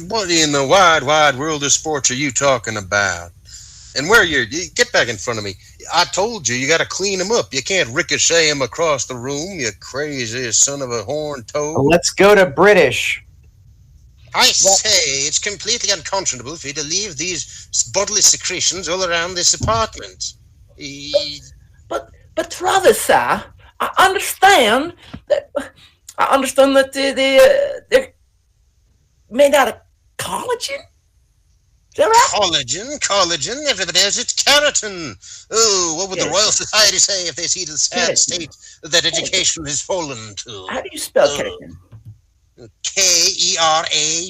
What in the wide, wide world of sports are you talking about? And where you get back in front of me. I told you got to clean them up. You can't ricochet them across the room, you crazy son of a horned toad. Let's go to British. I say it's completely unconscionable for you to leave these bodily secretions all around this apartment. But Travis, sir, I understand that they're made out of collagen. Is that right? Collagen. Everybody has its keratin. Oh, what would the Royal Society say if they see the sad state that education has fallen to? How do you spell keratin? Keratin,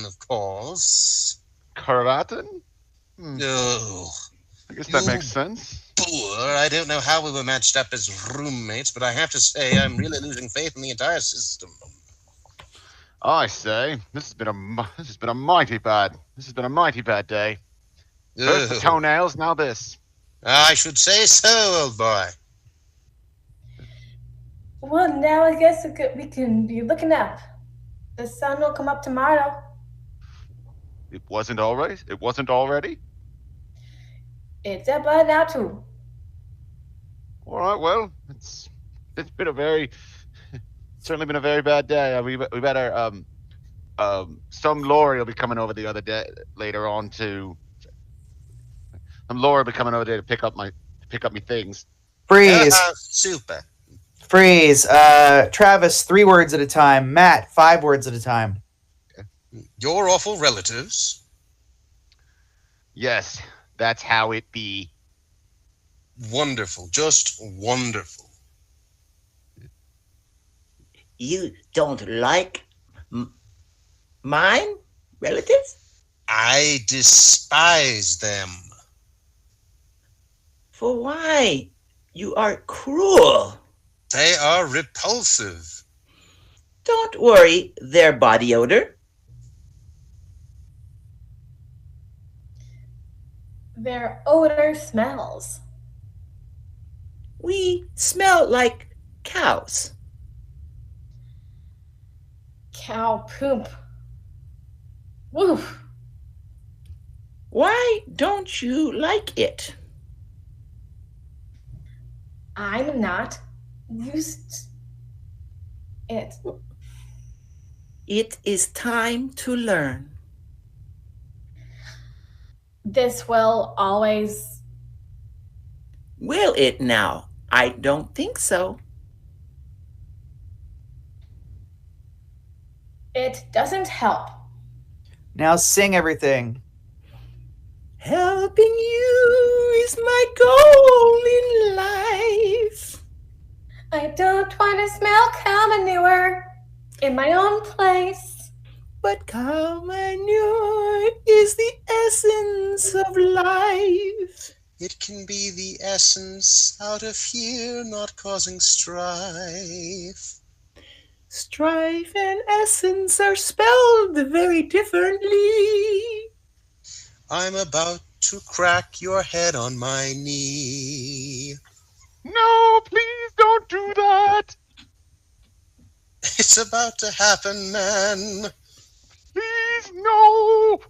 of course. Keratin? No. I guess that makes sense. Poor. I don't know how we were matched up as roommates, but I have to say I'm really losing faith in the entire system. I say this has been a mighty bad day. First the toenails, now this. I should say so, old boy. Well, now I guess we can be looking up. The sun will come up tomorrow. It wasn't always. It wasn't already. It's up by now too. All right. Well, it's been certainly been a very bad day. We better some Lori will be coming over the other day later on to. Some Laura will be coming over there to pick up me things. Freeze. Super. Freeze. Travis, 3 words at a time. Matt, 5 words at a time. Your awful relatives. Yes, that's how it be. Wonderful. Just wonderful. You don't like mine relatives? I despise them. For why? You are cruel. They are repulsive. Don't worry, their body odor. Their odor smells. We smell like cows. Cow poop. Woof. Why don't you like it? I'm not used it. It is time to learn. This will always. Will it now? I don't think so. It doesn't help. Now sing everything. Helping you is my goal in life. I don't want to smell cow manure in my own place. But cow manure is the essence of life. It can be the essence out of here, not causing strife. Strife and essence are spelled very differently. I'm about to crack your head on my knee. No, please don't do that. It's about to happen, man. Please, no.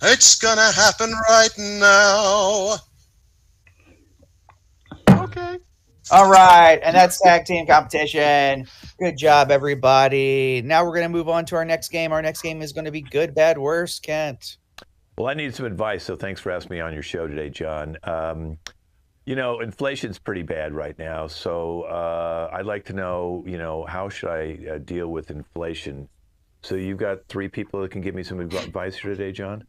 It's gonna happen right now. Okay. All right, and that's tag team competition. Good job, everybody. Now we're going to move on to our next game. Our next game is going to be good, bad, worst, Kent. Well, I need some advice, so thanks for asking me on your show today, John. You know, inflation's pretty bad right now, so I'd like to know, you know, how should I deal with inflation? So you've got 3 people that can give me some advice here today, John?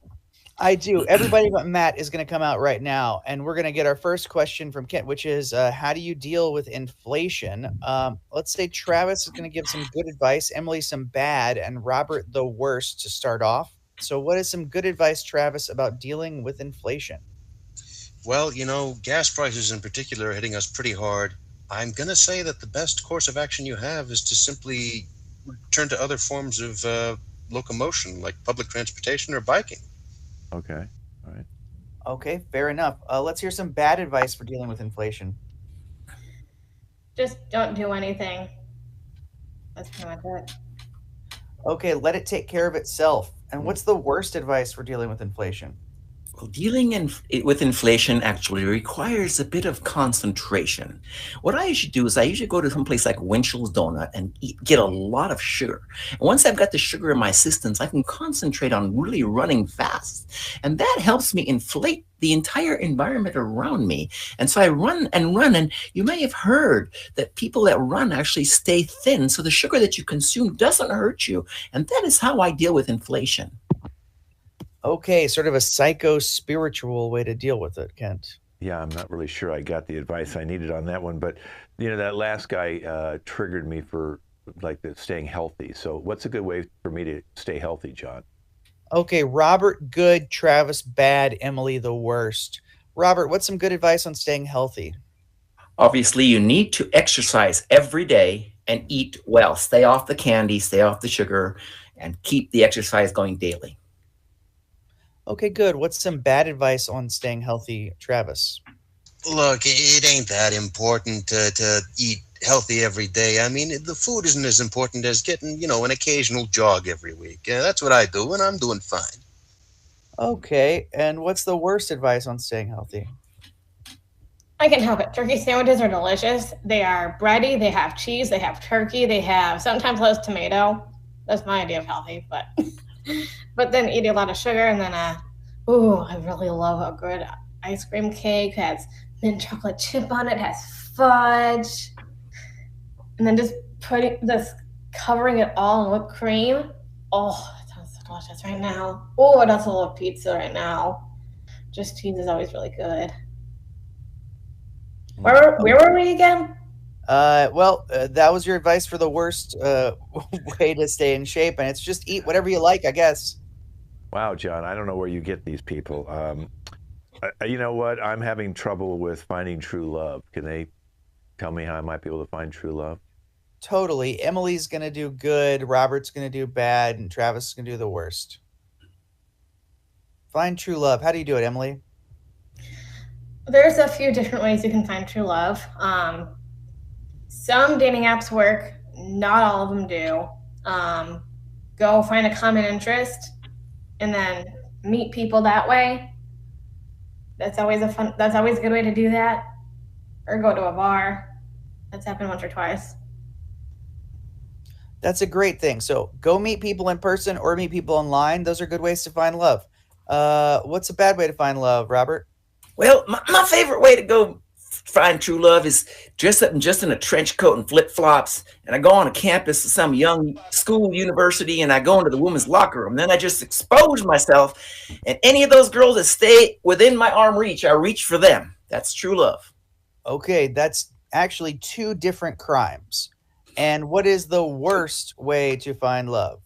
I do. Everybody but Matt is going to come out right now, and we're going to get our first question from Kent, which is, how do you deal with inflation? Let's say Travis is going to give some good advice, Emily some bad, and Robert the worst to start off. So what is some good advice, Travis, about dealing with inflation? Well, you know, gas prices in particular are hitting us pretty hard. I'm going to say that the best course of action you have is to simply turn to other forms of locomotion, like public transportation or biking. Okay, all right. Okay, fair enough. Let's hear some bad advice for dealing with inflation. Just don't do anything. That's pretty much it. Okay, let it take care of itself. And what's the worst advice for dealing with inflation? Well, dealing with inflation actually requires a bit of concentration. What I usually do is I usually go to some place like Winchell's Donut and get a lot of sugar. And once I've got the sugar in my systems, I can concentrate on really running fast. And that helps me inflate the entire environment around me. And so I run and run. And you may have heard that people that run actually stay thin. So the sugar that you consume doesn't hurt you. And that is how I deal with inflation. Okay, sort of a psycho-spiritual way to deal with it, Kent. Yeah, I'm not really sure I got the advice I needed on that one, but you know, that last guy triggered me for like staying healthy. So what's a good way for me to stay healthy, John? Okay, Robert, good. Travis, bad. Emily, the worst. Robert, what's some good advice on staying healthy? Obviously, you need to exercise every day and eat well. Stay off the candy, stay off the sugar, and keep the exercise going daily. Okay, good. What's some bad advice on staying healthy, Travis? Look, it ain't that important to eat healthy every day. I mean, the food isn't as important as getting, you know, an occasional jog every week. That's what I do, and I'm doing fine. Okay, and what's the worst advice on staying healthy? I can help it. Turkey sandwiches are delicious. They are bready. They have cheese. They have turkey. They have sometimes less tomato. That's my idea of healthy, but but then eating a lot of sugar and then I really love a good ice cream cake. It has mint chocolate chip on it. Has fudge, and then just covering it all in whipped cream. Oh, that sounds so delicious right now. Oh, and also love pizza right now. Just cheese is always really good. Where were we again? That was your advice for the worst way to stay in shape, and it's just eat whatever you like, I guess. Wow, John, I don't know where you get these people. You know what? I'm having trouble with finding true love. Can they tell me how I might be able to find true love? Totally. Emily's going to do good, Robert's going to do bad, and Travis is going to do the worst. Find true love. How do you do it, Emily? There's a few different ways you can find true love. Some dating apps work. Not all of them do. Go find a common interest and then meet people that way. That's always a good way to do that. Or go to a bar. That's happened once or twice. That's a great thing. So go meet people in person or meet people online. Those are good ways to find love. What's a bad way to find love, Robert? Well, my favorite way to go find true love is dressed up just in a trench coat and flip flops, and I go on a campus of some young school, university, and I go into the women's locker room. Then I just expose myself, and any of those girls that stay within my arm reach, I reach for them. That's true love. Okay, that's actually 2 different crimes. And what is the worst way to find love?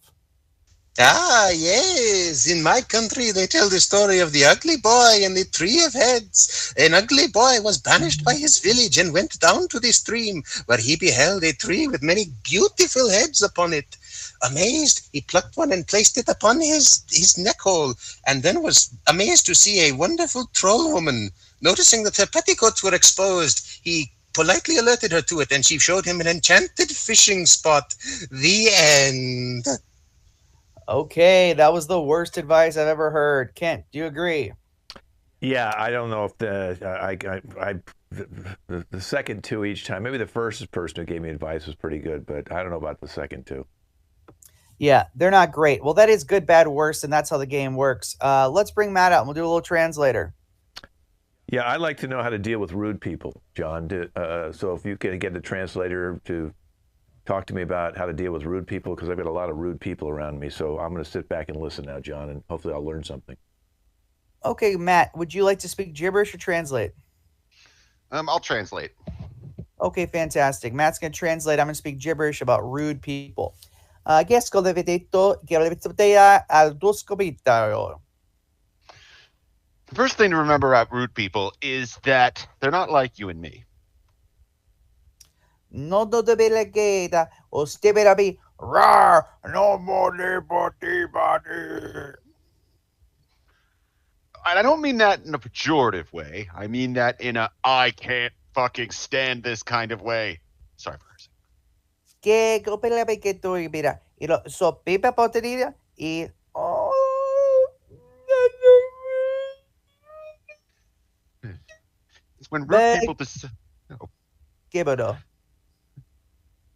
Ah, yes. In my country, they tell the story of the ugly boy and the tree of heads. An ugly boy was banished by his village and went down to the stream, where he beheld a tree with many beautiful heads upon it. Amazed, he plucked one and placed it upon his neck hole, and then was amazed to see a wonderful troll woman. Noticing that her petticoats were exposed, he politely alerted her to it, and she showed him an enchanted fishing spot. The end. Okay, that was the worst advice I've ever heard. Kent, do you agree? Yeah, I don't know if the second 2 each time. Maybe the first person who gave me advice was pretty good, but I don't know about the second 2. Yeah, they're not great. Well, that is good, bad, worst, and that's how the game works. Let's bring Matt out and we'll do a little translator. Yeah, I'd like to know how to deal with rude people, John. So if you can get a translator to talk to me about how to deal with rude people, because I've got a lot of rude people around me. So I'm going to sit back and listen now, John, and hopefully I'll learn something. Okay, Matt, would you like to speak gibberish or translate? I'll translate. Okay, fantastic. Matt's going to translate. I'm going to speak gibberish about rude people. The first thing to remember about rude people is that they're not like you and me. No do de belegeda, o steberabi, rar, no more liberty. And I don't mean that in a pejorative way. I mean that in a I can't fucking stand this kind of way. Sorry for cursing. Que copelabe que tu mira, y lo so pipa poteria y It's when rude people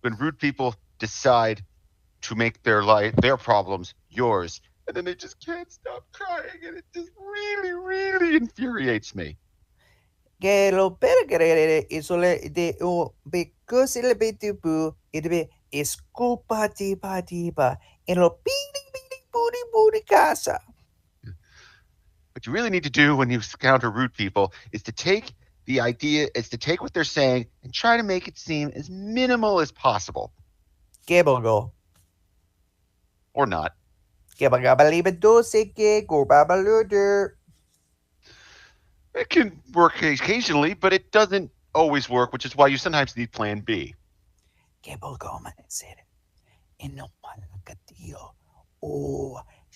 when rude people decide to make their problems yours, and then they just can't stop crying, and it just really, really infuriates me. que lo pergere isole de o because il be to boo it be esculpa tipa tipa and lo booty booty casa. What you really need to do when you encounter rude people is to take what they're saying and try to make it seem as minimal as possible. Gebogo. Or not. It can work occasionally, but it doesn't always work, which is why you sometimes need plan B.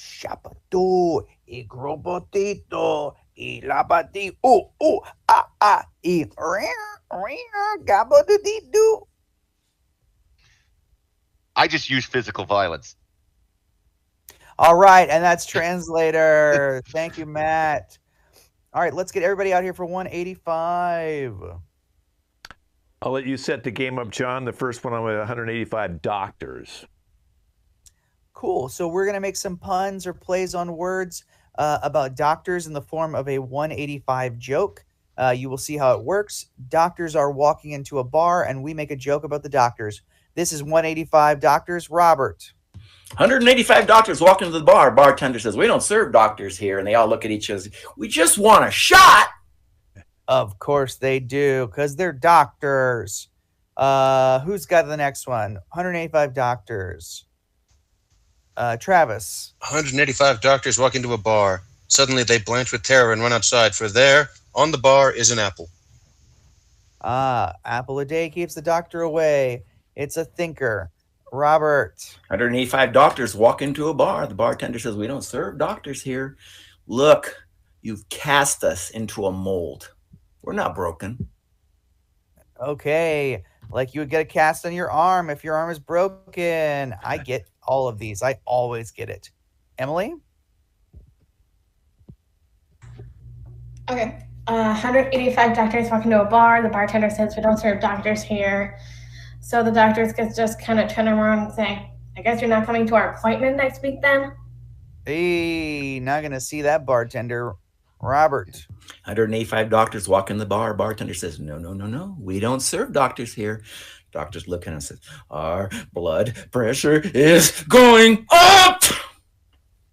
Chapato, y grobotito, y labati, y gabodito. I just use physical violence. All right, and that's translator. Thank you, Matt. All right, let's get everybody out here for 185. I'll let you set the game up, John. The first one, I'm with 185 doctors. Cool. So we're going to make some puns or plays on words about doctors in the form of a 185 joke. You will see how it works. Doctors are walking into a bar, and we make a joke about the doctors. This is 185 doctors. Robert. 185 doctors walk into the bar. Bartender says, "We don't serve doctors here." And they all look at each other. "We just want a shot." Of course they do, because they're doctors. Who's got the next one? 185 doctors. Travis. 185 doctors walk into a bar. Suddenly they blanch with terror and run outside, for there, on the bar, is an apple. Apple a day keeps the doctor away. It's a thinker. Robert. 185 doctors walk into a bar. The bartender says, "We don't serve doctors here. Look, you've cast us into a mold. We're not broken." Okay. Like you would get a cast on your arm if your arm is broken. I get all of these. I always get it. Emily? Okay. 185 doctors walk into a bar. The bartender says, "We don't serve doctors here." So the doctors could just kind of turn around and say, "I guess you're not coming to our appointment next week then?" Hey, not going to see that bartender. Robert. 185 doctors walk in the bar. Bartender says, no, no, no, no. We don't serve doctors here. Doctors look at him and says, our blood pressure is going up.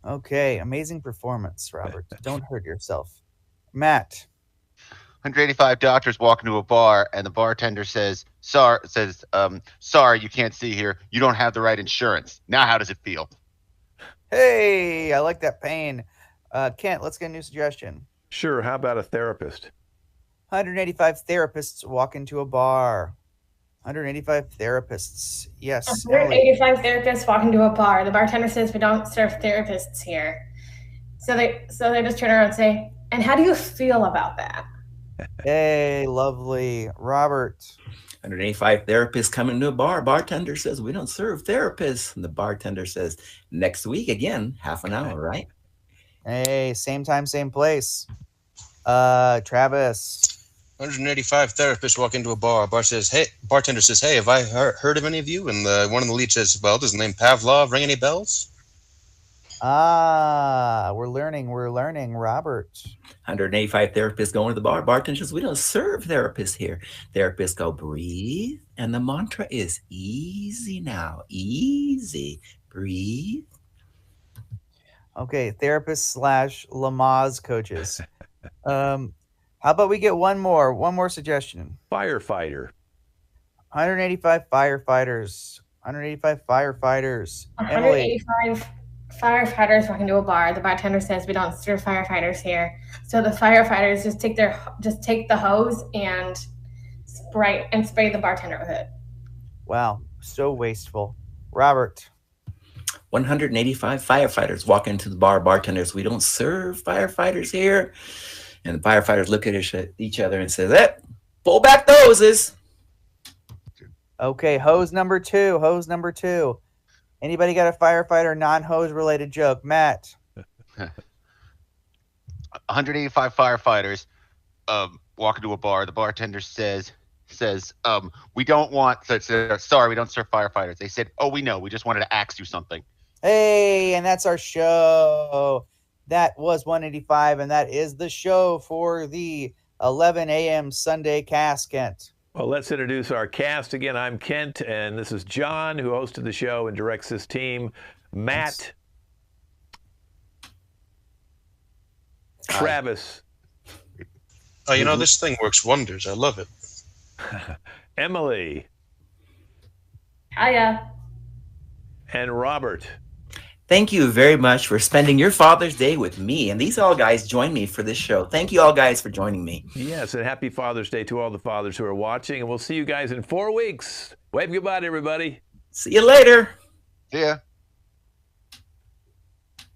Okay, amazing performance, Robert. Don't hurt yourself. Matt. 185 doctors walk into a bar, and the bartender says, sorry, you can't see here. You don't have the right insurance. Now how does it feel? Hey, I like that pain. Kent, let's get a new suggestion. Sure, how about a therapist? 185 therapists walk into a bar. 185 therapists. Yes. 185 therapists walk into a bar. The bartender says we don't serve therapists here. So they just turn around and say, and how do you feel about that? Hey, lovely. Robert. 185 therapists come into a bar. Bartender says, we don't serve therapists. And the bartender says, next week again, half an hour, right? Hey, same time, same place. Travis. 185 therapists walk into a bar. Bartender says, hey, have I heard of any of you? And one of the leads says, well, does the name Pavlov ring any bells? We're learning, Robert. 185 therapists go into the bar. Bartender says, we don't serve therapists here. Therapists go, breathe. And the mantra is easy now. Easy. Breathe. Okay, therapists / Lamaze coaches. How about we get one more suggestion? Firefighter. 185 firefighters. 185 firefighters. 185 firefighters walk into a bar. The bartender says we don't serve firefighters here. So the firefighters just take the hose and spray the bartender with it. Wow, so wasteful. Robert. 185 firefighters walk into the bar. Bartenders, we don't serve firefighters here. And the firefighters look at each other and say, pull back the hoses. Okay, hose number two. Anybody got a firefighter non-hose related joke? Matt. 185 firefighters walk into a bar. The bartender says, we don't serve firefighters. They said, oh, we know. We just wanted to ask you something. Hey, and that's our show. That was 185, and that is the show for the 11 a.m. Sunday cast, Kent. Well, let's introduce our cast again. I'm Kent, and this is John, who hosted the show and directs this team. Matt. Travis. Oh, this thing works wonders. I love it. Emily. Hiya. And Robert. Thank you very much for spending your Father's Day with me. And these all guys join me for this show. Thank you all guys for joining me. Yes, and happy Father's Day to all the fathers who are watching. And we'll see you guys in 4 weeks. Wave goodbye to everybody. See you later. See ya.